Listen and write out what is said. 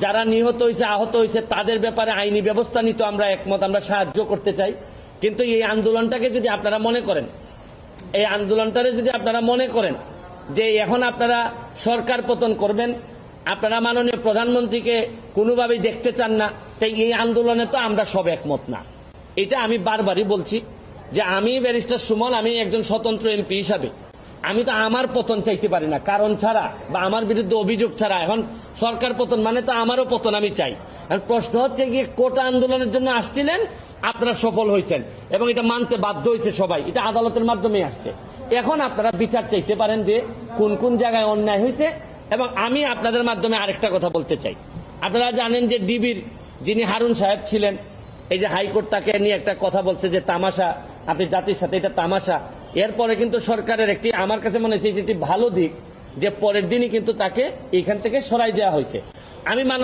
যারা নিহত হয়েছে আহত হয়েছে তাদের ব্যাপারে আইনি ব্যবস্থা নিতে আমরা একমত, আমরা সাহায্য করতে চাই। কিন্তু এই আন্দোলনটাকে যদি আপনারা মনে করেন, এই আন্দোলনটারে যদি আপনারা মনে করেন যে এখন আপনারা সরকার পতন করবেন, আপনারা মাননীয় প্রধানমন্ত্রীকে কোনোভাবেই দেখতে চান না, তাই এই আন্দোলনে তো আমরা সব একমত না। এটা আমি বারবারই বলছি যে আমি ব্যারিস্টার সুমন, আমি একজন স্বতন্ত্র এমপি হিসাবে আমি তো আমার পতন চাইতে পারি না কারণ ছাড়া বা আমার বিরুদ্ধে অভিযোগ ছাড়া। এখন সরকার পতন মানে তো আমারও পতন আমি চাই। আর প্রশ্ন হচ্ছে গিয়ে কোটা আন্দোলনের জন্য আসছিলেন, আপনারা সফল হয়েছেন এবং এটা মানতে বাধ্য হয়েছে সবাই, এটা আদালতের মাধ্যমে আসছে। এখন আপনারা বিচার চাইতে পারেন যে কোন কোন জায়গায় অন্যায় হয়েছে। এবং আমি আপনাদের মাধ্যমে আরেকটা কথা বলতে চাই, আপনারা জানেন যে ডিবির যিনি হারুন সাহেব ছিলেন, এই যে হাইকোর্ট তাকে নিয়ে একটা কথা বলছে যে তামাশা, আপনি জাতির সাথে এটা তামাশা। এরপরে কিন্তু সরকারের একটি, আমার কাছে মনে হচ্ছে একটি ভালো দিক যে পরের দিনই কিন্তু তাকে এখান থেকে সরাই দেওয়া হয়েছে। আমি